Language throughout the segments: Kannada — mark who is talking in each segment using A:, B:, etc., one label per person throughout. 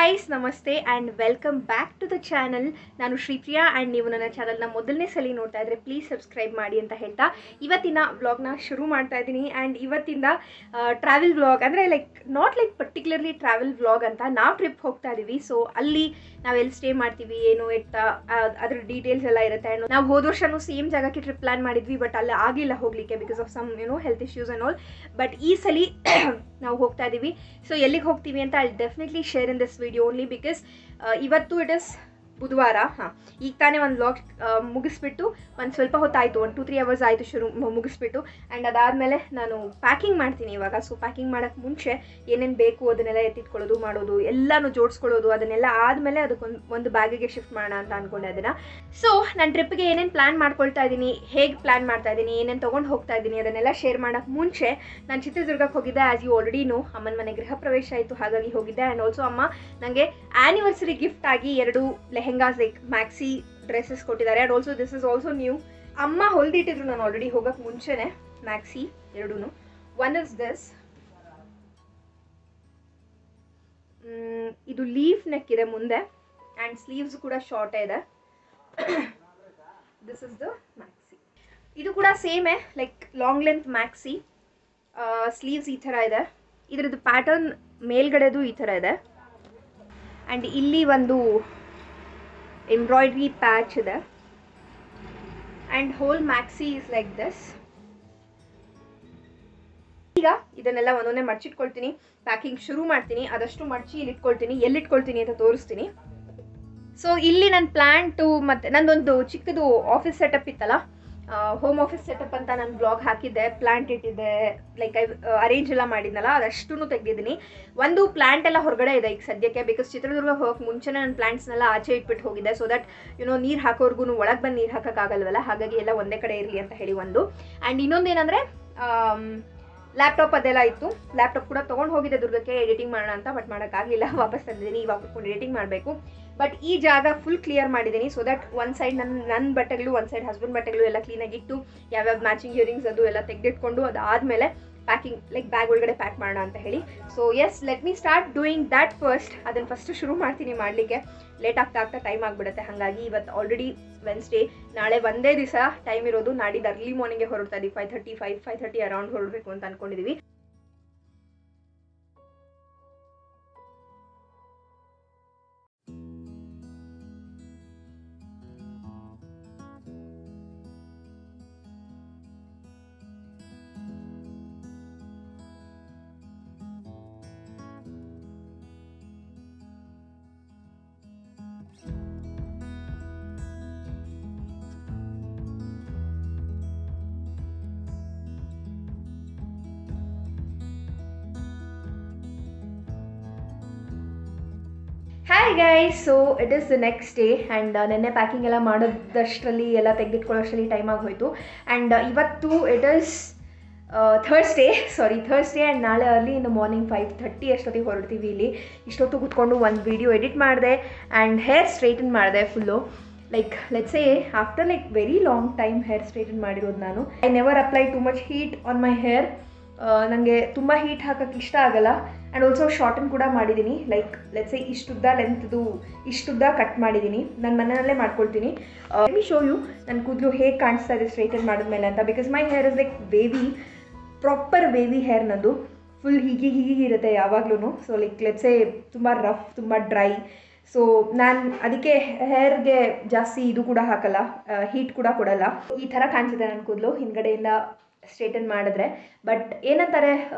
A: guys, namaste and welcome back to the channel. ನಾನು ಶ್ರೀಪ್ರಿಯಾ and ನೀವು ನನ್ನ ಚಾನೆಲ್ನ ಮೊದಲನೇ ಸಲ ನೋಡ್ತಾ ಇದ್ರೆ ಪ್ಲೀಸ್ ಸಬ್ಸ್ಕ್ರೈಬ್ ಮಾಡಿ ಅಂತ ಹೇಳ್ತಾ ಇವತ್ತಿನ ವ್ಲಾಗ್ನ ಶುರು ಮಾಡ್ತಾ ಇದ್ದೀನಿ. ಆ್ಯಂಡ್ ಇವತ್ತಿಂದ ಟ್ರಾವೆಲ್ ವ್ಲಾಗ್ ಅಂದರೆ ನಾಟ್ ಪರ್ಟಿಕ್ಯುಲರ್ಲಿ ಟ್ರಾವೆಲ್ ವ್ಲಾಗ್ ಅಂತ ನಾವು ಟ್ರಿಪ್ ಹೋಗ್ತಾ ಇದ್ದೀವಿ. ಸೊ ಅಲ್ಲಿ ನಾವು ಎಲ್ಲಿ ಸ್ಟೇ ಮಾಡ್ತೀವಿ ಏನು ಎತ್ತ ಅದ್ರ ಡೀಟೇಲ್ಸ್ ಎಲ್ಲ ಇರುತ್ತೆ. ಆ್ಯಂಡ್ ನಾವು ಹೋದ ವರ್ಷನೂ ಸೇಮ್ ಜಾಗಕ್ಕೆ ಟ್ರಿಪ್ ಪ್ಲಾನ್ ಮಾಡಿದ್ವಿ, ಬಟ್ ಅಲ್ಲಿ ಆಗಲಿಲ್ಲ ಹೋಗಲಿಕ್ಕೆ because of some health issues and all. But ಈ ಸಲ ನಾವು ಹೋಗ್ತಾ ಇದ್ದೀವಿ. ಸೊ ಎಲ್ಲಿಗೆ ಹೋಗ್ತೀವಿ ಅಂತ I definitely share in this video only because ಇವತ್ತು ಇಟ್ ಇಸ್ ಬುಧವಾರ. ಈಗ ತಾನೇ ಒಂದು ವ್ಲಾಗ್ ಮುಗಿಸ್ಬಿಟ್ಟು ಒಂದು ಸ್ವಲ್ಪ ಹೊತ್ತಾಯಿತು, 1-2-3 hours ಆಯಿತು ಶುರು ಮುಗಿಸ್ಬಿಟ್ಟು. ಆ್ಯಂಡ್ ಅದಾದಮೇಲೆ ನಾನು ಪ್ಯಾಕಿಂಗ್ ಮಾಡ್ತೀನಿ ಇವಾಗ. ಸೊ ಪ್ಯಾಕಿಂಗ್ ಮಾಡೋಕ್ಕೆ ಮುಂಚೆ ಏನೇನು ಬೇಕು ಅದನ್ನೆಲ್ಲ ಎತ್ತಿಟ್ಕೊಳ್ಳೋದು ಮಾಡೋದು ಎಲ್ಲನೂ ಜೋಡಿಸ್ಕೊಳ್ಳೋದು, ಅದನ್ನೆಲ್ಲ ಆದಮೇಲೆ ಅದಕ್ಕೊಂದು ಬ್ಯಾಗಿಗೆ ಶಿಫ್ಟ್ ಮಾಡೋಣ ಅಂತ ಅಂದ್ಕೊಂಡೆ ಅದನ್ನು. ಸೊ ನಾನು ಟ್ರಿಪ್ಗೆ ಏನೇನು ಪ್ಲ್ಯಾನ್ ಮಾಡ್ಕೊಳ್ತಾ ಇದ್ದೀನಿ, ಹೇಗೆ ಪ್ಲ್ಯಾನ್ ಮಾಡ್ತಾ ಇದ್ದೀನಿ, ಏನೇನು ತೊಗೊಂಡು ಹೋಗ್ತಾ ಇದ್ದೀನಿ ಅದನ್ನೆಲ್ಲ ಶೇರ್ ಮಾಡೋಕ್ಕೆ ಮುಂಚೆ ನಾನು ಚಿತ್ರದುರ್ಗಕ್ಕೆ ಹೋಗಿದ್ದೆ. ಆ್ಯಸ್ ಯು ಆಲ್ರೆಡಿ ನೋ, ಅಮ್ಮನ ಮನೆ ಗೃಹ ಪ್ರವೇಶ ಆಯಿತು, ಹಾಗಾಗಿ ಹೋಗಿದ್ದೆ. ಆ್ಯಂಡ್ ಆಲ್ಸೋ ಅಮ್ಮ ನನಗೆ ಆ್ಯನಿವರ್ಸರಿ ಗಿಫ್ಟ್ ಆಗಿ 2 ಲೆಹೆಂಗಾಸ್ ಮ್ಯಾಕ್ಸಿ ಡ್ರೆಸ್ಸಸ್ ಕೊಟ್ಟಿದ್ದಾರೆ. And also this is also new. ಅಮ್ಮ ಹೊಲ್ದಿಟ್ಟಿದ್ರು ನಾನು ಆಲ್ರೆಡಿ ಹೋಗೋಕ್ಕೆ ಮುಂಚೆನೆ ಮ್ಯಾಕ್ಸಿ 2. ಒನ್ ಇಸ್ ದಿಸ್, ಇದು ಲೀಫ್ ನೆಕ್ ಇದೆ ಮುಂದೆ ಆ್ಯಂಡ್ ಸ್ಲೀವ್ಸ್ ಕೂಡ ಶಾರ್ಟೇ ಇದೆ. This is the maxi. ಇದು ಕೂಡ ಸೇಮೇ, ಲಾಂಗ್ ಲೆಂತ್ ಮ್ಯಾಕ್ಸಿ. ಸ್ಲೀವ್ಸ್ ಈ ಥರ ಇದೆ. ಇದ್ರದ್ದು ಪ್ಯಾಟರ್ನ್ ಮೇಲ್ಗಡೆದು ಈ ಥರ ಇದೆ. ಆ್ಯಂಡ್ ಇಲ್ಲಿ ಒಂದು ಎಂಬ್ರಾಯ್ಡ್ರಿ ಪ್ಯಾಚ್ ಇದೆ. And whole maxi is like this. ಈಗ ಇದನ್ನೆಲ್ಲ ಒಂದೊಂದೇ ಮಡ್ಚಿಟ್ಕೊಳ್ತೀನಿ, ಪ್ಯಾಕಿಂಗ್ ಶುರು ಮಾಡ್ತೀನಿ. ಆದಷ್ಟು ಮಡ್ಚಿ ಇಲ್ಲಿ ಇಟ್ಕೊಳ್ತೀನಿ, ಎಲ್ಲಿಟ್ಕೊಳ್ತೀನಿ ಅಂತ ತೋರಿಸ್ತೀನಿ. ಸೊ ಇಲ್ಲಿ ನನ್ನ ಪ್ಲ್ಯಾನ್ ಟು ಮತ್ತು ನಂದೊಂದು ಚಿಕ್ಕದು ಆಫೀಸ್ ಸೆಟಪ್ ಇತ್ತಲ್ಲ, ಹೋಮ್ ಆಫೀಸ್ ಸೆಟಪ್ ಅಂತ ನಾನು ಬ್ಲಾಗ್ ಹಾಕಿದ್ದೆ. ಪ್ಲ್ಯಾಂಟ್ ಇಟ್ಟಿದ್ದೆ, ಅರೇಂಜ್ ಎಲ್ಲ ಮಾಡಿದ್ನಲ್ಲ, ಅದಷ್ಟೂ ತೆಗೆದಿದ್ದೀನಿ. ಒಂದು ಪ್ಲ್ಯಾಂಟ್ ಎಲ್ಲ ಹೊರಗಡೆ ಇದೆ ಈಗ ಸದ್ಯಕ್ಕೆ, ಬಿಕಾಸ್ ಚಿತ್ರದುರ್ಗ ಹೋಗೋಕೆ ಮುಂಚೆನೇ ನಾನು ಪ್ಲ್ಯಾಂಟ್ಸ್ನೆಲ್ಲ ಆಚೆ ಇಟ್ಬಿಟ್ಟು ಹೋಗಿದ್ದೆ. ಸೊ ದಟ್ ನೀರು ಹಾಕೋರ್ಗು ಒಳಗೆ ಬಂದು ನೀರು ಹಾಕೋಕ್ಕಾಗಲ್ವಲ್ಲ, ಹಾಗಾಗಿ ಎಲ್ಲ ಒಂದೇ ಕಡೆ ಇರಲಿ ಅಂತ ಹೇಳಿ ಒಂದು. ಆ್ಯಂಡ್ ಇನ್ನೊಂದೇನೆಂದರೆ ಲ್ಯಾಪ್ಟಾಪ್ ಅದೆಲ್ಲ ಇತ್ತು. ಲ್ಯಾಪ್ಟಾಪ್ ಕೂಡ ತೊಗೊಂಡು ಹೋಗಿದ್ದೆ ದುರ್ಗಕ್ಕೆ ಎಡಿಟಿಂಗ್ ಮಾಡೋಣ ಅಂತ, ಬಟ್ ಮಾಡೋಕ್ಕಾಗಲಿಲ್ಲ, ವಾಪಸ್ ತಂದಿದ್ದೀನಿ. ಇವಾಗ ಕುತ್ಕೊಂಡು ಎಡಿಟಿಂಗ್ ಮಾಡಬೇಕು. ಬಟ್ ಈ ಜಾಗ ಫುಲ್ ಕ್ಲಿಯರ್ ಮಾಡಿದ್ದೀನಿ. ಸೊ ದಟ್ ಒಂದು ಸೈಡ್ ನನ್ನ ಬಟ್ಟೆಗಳು, ಒಂದು ಸೈಡ್ ಹಸ್ಬೆಂಡ್ ಬಟ್ಟೆಗಳು ಎಲ್ಲ ಕ್ಲೀನಾಗಿ ಇಟ್ಟು, ಯಾವ್ಯಾವ ಮ್ಯಾಚಿಂಗ್ ಇಯರಿಂಗ್ಸ್ ಅದು ಎಲ್ಲ ತೆಗೆದಿಟ್ಕೊಂಡು ಅದಾದಮೇಲೆ ಪ್ಯಾಕಿಂಗ್ ಬ್ಯಾಗ್ ಒಳಗಡೆ ಪ್ಯಾಕ್ ಮಾಡೋಣ ಅಂತ ಹೇಳಿ. So yes, let me start doing that first. ಅದನ್ನು ಫಸ್ಟ್ ಶುರು ಮಾಡ್ತೀನಿ ಮಾಡಲಿಕ್ಕೆ. ಲೇಟ್ ಆಗ್ತಾ ಟೈಮ್ ಆಗಿಬಿಡುತ್ತೆ. ಹಾಗಾಗಿ ಇವತ್ತು ಆಲ್ರೆಡಿ ವೆನ್ಸ್ಡೇ, ನಾಳೆ ಒಂದೇ ದಿವಸ ಟೈಮ್ ಇರೋದು. ನಾಡಿದ್ದು ಅರ್ಲಿ ಮಾರ್ನಿಂಗ್ಗೆ ಹೊರಡ್ತಾ ಇದ್ದೀವಿ. 5:30 ಅರೌಂಡ್ ಹೊರಡಬೇಕು ಅಂತ ಅಂದ್ಕೊಂಡಿದ್ದೀವಿ. Hi guys, so it is the next day. And ನೆನ್ನೆ ಪ್ಯಾಕಿಂಗ್ ಎಲ್ಲ ಮಾಡೋದಷ್ಟರಲ್ಲಿ ಎಲ್ಲ ತೆಗೆದಿಟ್ಕೊಳ್ಳೋಷ್ಟರಲ್ಲಿ ಟೈಮ್ ಆಗೋಯ್ತು. ಆ್ಯಂಡ್ ಇವತ್ತು ಇಟ್ ಈಸ್ ಥರ್ಸ್ಡೇ. ಆ್ಯಂಡ್ ನಾಳೆ ಅರ್ಲಿ ಇನ್ ದ ಮಾರ್ನಿಂಗ್ 5:30 ಅಷ್ಟೊತ್ತಿಗೆ ಹೊರಡ್ತೀವಿ. ಇಲ್ಲಿ ಇಷ್ಟೊತ್ತು ಕೂತ್ಕೊಂಡು ಒಂದು ವೀಡಿಯೋ ಎಡಿಟ್ ಮಾಡಿದೆ ಆ್ಯಂಡ್ ಹೇರ್ ಸ್ಟ್ರೈಟನ್ ಮಾಡಿದೆ full. Let's say after very long time hair straighten ಮಾಡಿರೋದು ನಾನು. I never apply too much heat on my hair. ನನಗೆ ತುಂಬ ಹೀಟ್ ಹಾಕೋಕ್ಕೆ ಇಷ್ಟ ಆಗಲ್ಲ. ಆ್ಯಂಡ್ ಆಲ್ಸೋ ಶಾರ್ಟನ್ ಕೂಡ ಮಾಡಿದ್ದೀನಿ. ಲೆಟ್ಸ್ ಸೇ ಇಷ್ಟುದ್ದ ಲೆಂತ್ದು ಇಷ್ಟುದ್ದ ಕಟ್ ಮಾಡಿದ್ದೀನಿ. ನಾನು ಮನೆಯಲ್ಲೇ ಮಾಡ್ಕೊಳ್ತೀನಿ. ಲೆಟ್ ಮಿ ಶೋ ಯು ನನ್ನ ಕೂದಲು ಹೇಗೆ ಕಾಣಿಸ್ತಾ ಇದೆ ಸ್ಟ್ರೈಟನ್ ಮಾಡಿದ್ಮೇಲೆ ಅಂತ. Because my hair is ವೇವಿ, proper ವೇವಿ hair ನಂದು. ಫುಲ್ ಹೀಗೆ ಇರುತ್ತೆ ಯಾವಾಗ್ಲೂ. ಸೊ ಲೆಟ್ಸ್ ಸೇ ತುಂಬ ರಫ್, ತುಂಬ ಡ್ರೈ. ಸೊ ನಾನು ಅದಕ್ಕೆ ಹೇರ್ಗೆ ಜಾಸ್ತಿ ಇದು ಕೂಡ ಹಾಕಲ್ಲ, ಹೀಟ್ ಕೂಡ ಕೊಡಲ್ಲ. ಈ ಥರ ಕಾಣಿಸುತ್ತೆ ನನ್ನ ಕೂದಲು ಹಿಂದ್ಗಡೆಯಿಂದ ಸ್ಟ್ರೈಟನ್ ಮಾಡಿದ್ರೆ. ಬಟ್ ಏನಂತಾರೆ,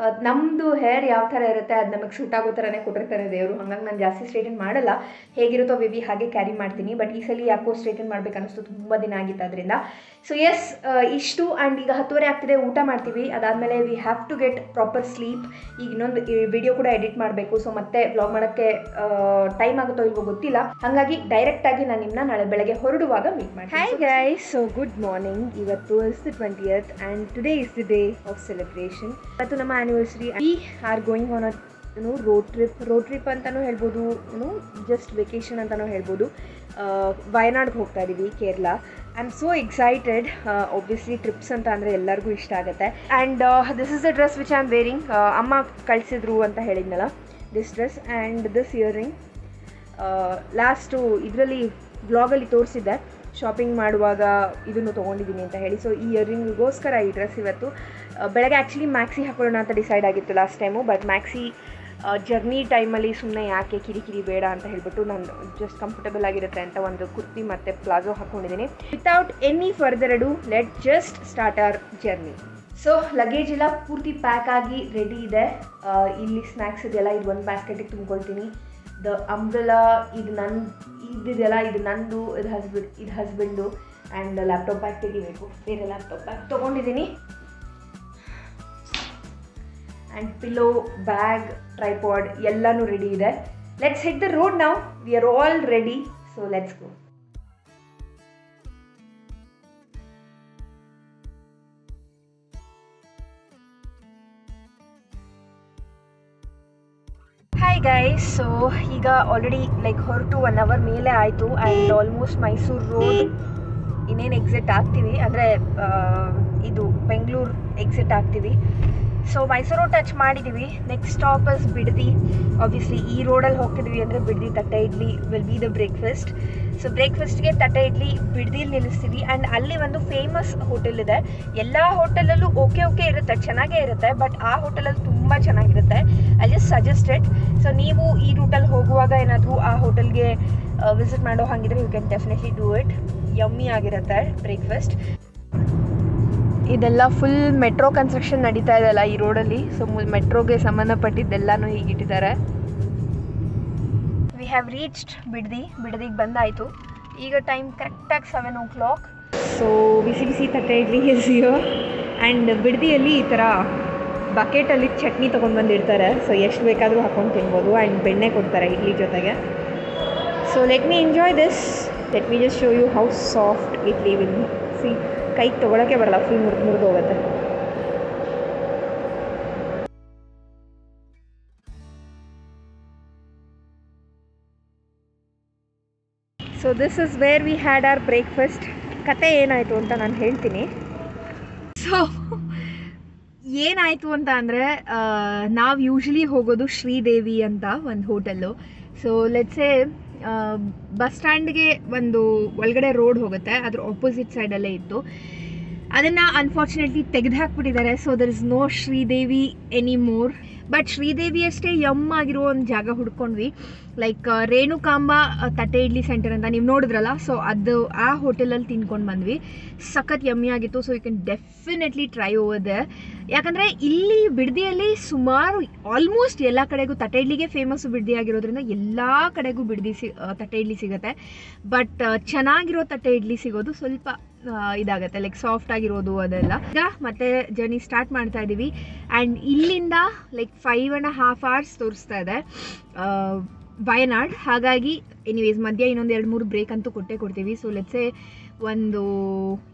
A: ನಮ್ಮದು ಹೇರ್ ಯಾವ ಥರ ಇರುತ್ತೆ ಅದು ನಮಗೆ ಸೂಟ್ ಆಗೋ ಥರನೇ ಕೊಟ್ಟಿರ್ತಾರೆ ದೇವರು. ಹಾಗಾಗಿ ನಾನು ಜಾಸ್ತಿ ಸ್ಟ್ರೈಟನ್ ಮಾಡಲ್ಲ, ಹೇಗಿರುತ್ತೋ ಬೇಬಿ ಹಾಗೆ ಕ್ಯಾರಿ ಮಾಡ್ತೀನಿ. ಬಟ್ ಈ ಸಲ ಯಾಕೋ ಸ್ಟ್ರೈಟನ್ ಮಾಡಬೇಕು ಅನ್ನಿಸ್ತು, ತುಂಬ ದಿನ ಆಗಿತ್ತು ಅದರಿಂದ. ಸೊ ಎಸ್, ಇಷ್ಟು. ಆ್ಯಂಡ್ ಈಗ 10:30 ಆಗ್ತಿದೆ, ಊಟ ಮಾಡ್ತೀವಿ. ಅದಾದಮೇಲೆ we have to get proper sleep. ಈಗ ಇನ್ನೊಂದು ವಿಡಿಯೋ ಕೂಡ ಎಡಿಟ್ ಮಾಡಬೇಕು. ಸೊ ಮತ್ತೆ ವ್ಲಾಗ್ ಮಾಡೋಕ್ಕೆ ಟೈಮ್ ಆಗುತ್ತೋ ಇಲ್ವೋ ಗೊತ್ತಿಲ್ಲ. ಹಾಗಾಗಿ ಡೈರೆಕ್ಟಾಗಿ ನಾನು ನಿಮ್ಮನ್ನ ನಾಳೆ ಬೆಳಗ್ಗೆ ಹೊರಡುವಾಗ ಮೀಟ್ ಮಾಡಿ. Hi guys, so good morning. ಇವತ್ತು is the 20th and today is the day of celebration. ಇವತ್ತು ನಮ್ಮ anniversary. We are going on a road trip ಅಂತಲೂ ಹೇಳ್ಬೋದು, ಜಸ್ಟ್ ವೆಕೇಷನ್ ಅಂತಲೂ ಹೇಳ್ಬೋದು. ವಯನಾಡ್ಗೆ ಹೋಗ್ತಾ ಇದ್ದೀವಿ, Kerala. I am so excited. Obviously trips ಅಂತ ಅಂದರೆ ಎಲ್ಲರಿಗೂ ಇಷ್ಟ ಆಗುತ್ತೆ. And this is the dress which I am wearing. ಅಮ್ಮ ಕಳಿಸಿದ್ರು ಅಂತ ಹೇಳಿದ್ನಲ್ಲ, this dress and this earring. Last ಇದರಲ್ಲಿ ವ್ಲಾಗಲ್ಲಿ ತೋರಿಸಿದ್ದೆ ಶಾಪಿಂಗ್ ಮಾಡುವಾಗ ಇದನ್ನು ತೊಗೊಂಡಿದ್ದೀನಿ ಅಂತ ಹೇಳಿ. ಸೊ ಈ ಇಯರಿಂಗಿಗೋಸ್ಕರ ಈ ಡ್ರೆಸ್ ಇವತ್ತು ಬೆಳಗ್ಗೆ ಆ್ಯಕ್ಚುಲಿ ಮ್ಯಾಕ್ಸಿ ಹಾಕೊಳ್ಳೋಣ ಅಂತ ಡಿಸೈಡ್ ಆಗಿತ್ತು last time, but maxi journey ಟೈಮಲ್ಲಿ ಸುಮ್ಮನೆ ಯಾಕೆ ಕಿರಿಕಿರಿ ಬೇಡ ಅಂತ ಹೇಳಿಬಿಟ್ಟು ನಾನು ಜಸ್ಟ್ ಕಂಫರ್ಟಬಲ್ ಆಗಿರುತ್ತೆ ಅಂತ ಒಂದು ಕುರ್ತಿ ಮತ್ತು ಪ್ಲಾಜೋ ಹಾಕ್ಕೊಂಡಿದ್ದೀನಿ. Without any further ado let just start our journey. So luggage ಎಲ್ಲ ಪೂರ್ತಿ ಪ್ಯಾಕ್ ಆಗಿ ರೆಡಿ ಇದೆ. ಇಲ್ಲಿ ಸ್ನ್ಯಾಕ್ಸ್ ಇದೆಯಲ್ಲ ಇದು ಒಂದು ಬ್ಯಾಸ್ಕೆಟಿಗೆ ತುಂಬ್ಕೊಳ್ತೀನಿ. ದ ಅಂಬ್ರೆಲಾ ಇದು ಇದೆಯಲ್ಲ ಇದು ನಂದು, ಇದು ಹಸ್ಬೆಂಡು. ಆ್ಯಂಡ್ ಲ್ಯಾಪ್ಟಾಪ್ ಬ್ಯಾಗ್ ತೆಗಿಬೇಕು, ಬೇರೆ ಲ್ಯಾಪ್ಟಾಪ್ ಬ್ಯಾಗ್ ತೊಗೊಂಡಿದ್ದೀನಿ. ಆ್ಯಂಡ್ ಪಿಲೋ, ಬ್ಯಾಗ್, ಟ್ರೈಪಾಡ್ ಎಲ್ಲನೂ ರೆಡಿ ಇದೆ. Let's hit the road now. We are all ready, so let's go. Hi guys, so ಈಗ ಆಲ್ರೆಡಿ ಹೊರಟು 1 hour ಮೇಲೆ ಆಯಿತು. ಆ್ಯಂಡ್ ಆಲ್ಮೋಸ್ಟ್ ಮೈಸೂರು ರೋಡ್ ಇನ್ನೇನು ಎಕ್ಸಿಟ್ ಆಗ್ತೀವಿ, ಅಂದರೆ ಇದು ಬೆಂಗಳೂರು ಎಕ್ಸಿಟ್ ಆಗ್ತೀವಿ. ಸೊ ಮೈಸೂರು ಟಚ್ ಮಾಡಿದ್ದೀವಿ. Next stop is Bidadi. Obviously ಈ ರೋಡಲ್ಲಿ ಹೋಗ್ತಿದ್ವಿ ಅಂದರೆ Bidadi thatte idli will be the breakfast. So ಬ್ರೇಕ್ಫಾಸ್ಟ್ಗೆ ತಟ್ಟೆ ಇಡ್ಲಿ ಬಿಡದಿಲಿ ನಿಲ್ಲಿಸ್ತೀವಿ. ಆ್ಯಂಡ್ ಅಲ್ಲಿ ಒಂದು ಫೇಮಸ್ ಹೋಟೆಲ್ ಇದೆ. ಎಲ್ಲ ಹೋಟೆಲಲ್ಲೂ ಓಕೆ ಇರುತ್ತೆ, ಚೆನ್ನಾಗೇ ಇರುತ್ತೆ, ಬಟ್ ಆ ಹೋಟೆಲಲ್ಲಿ ತುಂಬ ಚೆನ್ನಾಗಿರುತ್ತೆ. I just suggested. ಸೊ ನೀವು ಈ ರೂಟಲ್ಲಿ ಹೋಗುವಾಗ ಏನಾದರೂ ಆ ಹೋಟೆಲ್ಗೆ ವಿಸಿಟ್ ಮಾಡೋ ಹಾಗಿದ್ರೆ you can definitely do it. Yummy ಆಗಿರುತ್ತೆ ಬ್ರೇಕ್ಫಾಸ್ಟ್. ಇದೆಲ್ಲ ಫುಲ್ ಮೆಟ್ರೋ ಕನ್ಸ್ಟ್ರಕ್ಷನ್ ನಡೀತಾ ಇದೆಯಲ್ಲ ಈ ರೋಡಲ್ಲಿ. ಸೊ ಮೆಟ್ರೋಗೆ ಸಂಬಂಧಪಟ್ಟಿದ್ದೆಲ್ಲನೂ ಹೀಗಿಟ್ಟಿದ್ದಾರೆ. ವಿ ಹ್ಯಾವ್ ರೀಚ್ಡ್ ಬಿಡದಿಗೆ ಬಂದಾಯಿತು. ಈಗ ಟೈಮ್ ಕರೆಕ್ಟಾಗಿ 7 o'clock. ಸೊ ಬಿಸಿ thatte idli is here. And ಬಿಡದಿಯಲ್ಲಿ ಈ ಥರ ಬಕೆಟಲ್ಲಿ ಚಟ್ನಿ ತೊಗೊಂಡು ಬಂದಿರ್ತಾರೆ. ಸೊ ಎಷ್ಟು ಬೇಕಾದರೂ ಹಾಕೊಂಡು ತಿನ್ಬೋದು. ಆ್ಯಂಡ್ ಬೆಣ್ಣೆ ಕೊಡ್ತಾರೆ ಇಡ್ಲಿ ಜೊತೆಗೆ. So let me enjoy this. Let me just show you how soft idli will be. See, ಕೈಗೆ ತೊಗೊಳಕ್ಕೆ ಬರಲ್ಲ, ಫುಲ್ ಮುರಿದು ಹೋಗುತ್ತೆ. So this is where we had our breakfast. ಕತೆ ಏನಾಯಿತು ಅಂತ ನಾನು ಹೇಳ್ತೀನಿ. ಸೊ ಏನಾಯಿತು ಅಂತ ಅಂದರೆ, ನಾವು ಯೂಶ್ವಲಿ ಹೋಗೋದು ಶ್ರೀದೇವಿ ಅಂತ ಒಂದು ಹೋಟೆಲ್ಲು. ಸೊ ಲೆಟ್ಸೇ ಬಸ್ ಸ್ಟ್ಯಾಂಡ್ಗೆ ಒಂದು ಒಳಗಡೆ ರೋಡ್ ಹೋಗುತ್ತೆ, ಅದ್ರ ಆಪೋಸಿಟ್ ಸೈಡಲ್ಲೇ ಇತ್ತು. ಅದನ್ನು ಅನ್ಫಾರ್ಚುನೇಟ್ಲಿ ತೆಗೆದು ಹಾಕ್ಬಿಟ್ಟಿದ್ದಾರೆ. So there is no Sridevi anymore. But Sridevi ಅಷ್ಟೇ ಆಗಿರೋ ಒಂದು ಜಾಗ ಹುಡ್ಕೊಂಡ್ವಿ. ರೇಣುಕಾಂಬ ತಟ್ಟೆ ಇಡ್ಲಿ ಸೆಂಟರ್ ಅಂತ ನೀವು ನೋಡಿದ್ರಲ್ಲ, ಸೊ ಅದು ಆ ಹೋಟೆಲಲ್ಲಿ ತಿನ್ಕೊಂಡು ಬಂದ್ವಿ. ಸಖತ್ ಯಮ್ಮಿ ಆಗಿತ್ತು. So you can definitely try over there. ಯಾಕಂದರೆ ಇಲ್ಲಿ ಬಿಡದಿಯಲ್ಲಿ ಸುಮಾರು ಆಲ್ಮೋಸ್ಟ್ ಎಲ್ಲ ಕಡೆಗೂ ತಟ್ಟೆ ಇಡ್ಲಿಗೆ ಫೇಮಸ್ಸು ಬಿಡದಿ ಆಗಿರೋದ್ರಿಂದ ಎಲ್ಲ ಕಡೆಗೂ ತಟ್ಟೆ ಇಡ್ಲಿ ಸಿಗುತ್ತೆ. ಬಟ್ ಚೆನ್ನಾಗಿರೋ ತಟ್ಟೆ ಇಡ್ಲಿ ಸಿಗೋದು ಸ್ವಲ್ಪ ಇದಾಗುತ್ತೆ, ಸಾಫ್ಟ್ ಆಗಿರೋದು ಅದೆಲ್ಲ. ಈಗ ಮತ್ತೆ ಜರ್ನಿ ಸ್ಟಾರ್ಟ್ ಮಾಡ್ತಾ ಇದ್ದೀವಿ. ಆ್ಯಂಡ್ ಇಲ್ಲಿಂದ 5.5 hours ತೋರಿಸ್ತಾ ಇದೆ ವಯನಾಡ್. ಹಾಗಾಗಿ ಎನಿವೇಸ್ ಮಧ್ಯ ಇನ್ನೊಂದು 2-3 ಬ್ರೇಕ್ ಅಂತೂ ಕೊಡ್ತೀವಿ. ಸೊ ಲೆಟ್ಸೆ ಒಂದು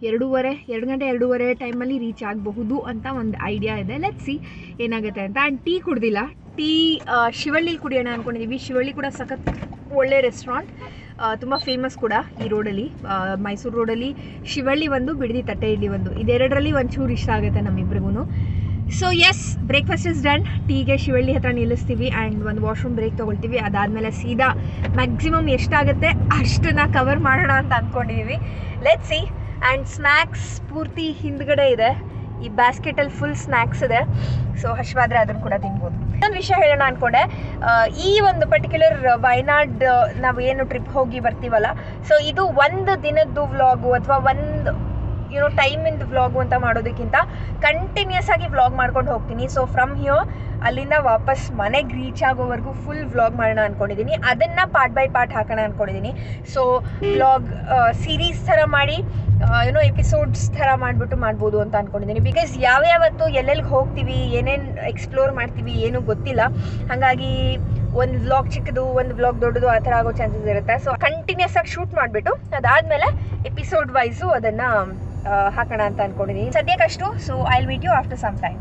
A: 2 ಟೈಮಲ್ಲಿ ರೀಚ್ ಆಗಬಹುದು ಅಂತ ಒಂದು ಐಡಿಯಾ ಇದೆ. ಲೆಟ್ಸ್ ಸಿ ಏನಾಗುತ್ತೆ ಅಂತ. ಆ್ಯಂಡ್ ಟೀ ಕುಡ್ದಿಲ್ಲ. ಟೀ ಶಿವಳ್ಳಿಲಿ ಕುಡಿಯೋಣ ಅಂದ್ಕೊಂಡಿದ್ದೀವಿ. ಶಿವಳ್ಳಿ ಕೂಡ ಸಖತ್ ಒಳ್ಳೆ ರೆಸ್ಟೋರೆಂಟ್, ತುಂಬ ಫೇಮಸ್ ಕೂಡ ಈ ರೋಡಲ್ಲಿ, ಮೈಸೂರು ರೋಡಲ್ಲಿ. ಶಿವಳ್ಳಿ ಒಂದು, ಬಿಡದಿ ತಟ್ಟೆ ಇಡ್ಲಿ ಒಂದು, ಇದೆರಡರಲ್ಲಿ ಒಂಚೂರು ಇಷ್ಟ ಆಗುತ್ತೆ ನಮ್ಮಿಬ್ರಿಗೂ. So yes, breakfast is done. ಟೀಗೆ ಶಿವಳ್ಳಿ ಹತ್ರ ನಿಲ್ಲಿಸ್ತೀವಿ ಆ್ಯಂಡ್ ಒಂದು ವಾಶ್ರೂಮ್ ಬ್ರೇಕ್ ತೊಗೊಳ್ತೀವಿ. ಅದಾದಮೇಲೆ ಸೀದಾ ಮ್ಯಾಕ್ಸಿಮಮ್ ಎಷ್ಟಾಗುತ್ತೆ ಅಷ್ಟನ್ನು ಕವರ್ ಮಾಡೋಣ ಅಂತ ಅಂದ್ಕೊಂಡಿದ್ದೀವಿ. Let's see. ಆ್ಯಂಡ್ ಸ್ನ್ಯಾಕ್ಸ್ ಪೂರ್ತಿ ಹಿಂದ್ಗಡೆ ಇದೆ. ಈ ಬ್ಯಾಸ್ಕೆಟಲ್ಲಿ ಫುಲ್ ಸ್ನ್ಯಾಕ್ಸ್ ಇದೆ. ಸೊ ಹಶ್ವಾದರೆ ಅದನ್ನು ಕೂಡ ತಿನ್ಬೋದು. ಇನ್ನೊಂದು ವಿಷಯ ಹೇಳೋಣ ಅಂದ್ಕೊಂಡೆ. ಈ ಒಂದು ಪರ್ಟಿಕ್ಯುಲರ್ ವಯನಾಡ್ ನಾವು ಏನು ಟ್ರಿಪ್ ಹೋಗಿ ಬರ್ತೀವಲ್ಲ, ಸೊ ಇದು ಒಂದು ದಿನದ್ದು ವ್ಲಾಗು ಅಥವಾ ಒಂದು ಟೈಮಿಂದು ವ್ಲಾಗು ಅಂತ ಮಾಡೋದಕ್ಕಿಂತ ಕಂಟಿನ್ಯೂಸ್ ಆಗಿ ವ್ಲಾಗ್ ಮಾಡ್ಕೊಂಡು ಹೋಗ್ತೀನಿ. ಸೊ ಫ್ರಮ್ ಹಿಯರ್ ಅಲ್ಲಿಂದ ವಾಪಸ್ ಮನೆಗೆ ರೀಚ್ ಆಗೋವರೆಗೂ ಫುಲ್ ವ್ಲಾಗ್ ಮಾಡೋಣ ಅಂದ್ಕೊಂಡಿದ್ದೀನಿ. ಅದನ್ನು ಪಾರ್ಟ್ ಬೈ ಪಾರ್ಟ್ ಹಾಕೋಣ ಅಂದ್ಕೊಂಡಿದ್ದೀನಿ. ಸೊ ವ್ಲಾಗ್ ಸೀರೀಸ್ ಥರ ಮಾಡಿ ಎಪಿಸೋಡ್ಸ್ ಥರ ಮಾಡ್ಬೋದು ಅಂತ ಅಂದ್ಕೊಂಡಿದ್ದೀನಿ. ಬಿಕಾಸ್ ಯಾವ್ಯಾವತ್ತು ಎಲ್ಲೆಲ್ಲಿಗೆ ಹೋಗ್ತೀವಿ, ಏನೇನು ಎಕ್ಸ್ಪ್ಲೋರ್ ಮಾಡ್ತೀವಿ ಏನೂ ಗೊತ್ತಿಲ್ಲ. ಹಾಗಾಗಿ ಒಂದು ವ್ಲಾಗ್ ಚಿಕ್ಕದು, ಒಂದು ವ್ಲಾಗ್ ದೊಡ್ಡದು ಆ ಥರ ಆಗೋ ಚಾನ್ಸಸ್ ಇರುತ್ತೆ. ಸೊ ಕಂಟಿನ್ಯೂಸ್ ಆಗಿ ಶೂಟ್ ಮಾಡಿಬಿಟ್ಟು ಅದಾದಮೇಲೆ ಎಪಿಸೋಡ್ ವೈಸು ಅದನ್ನು ಹಾಕೋಣ ಅಂತ ಅಂದ್ಕೊಂಡಿದ್ದೀನಿ ಸದ್ಯಕ್ಕಷ್ಟು. So I will meet you after some time.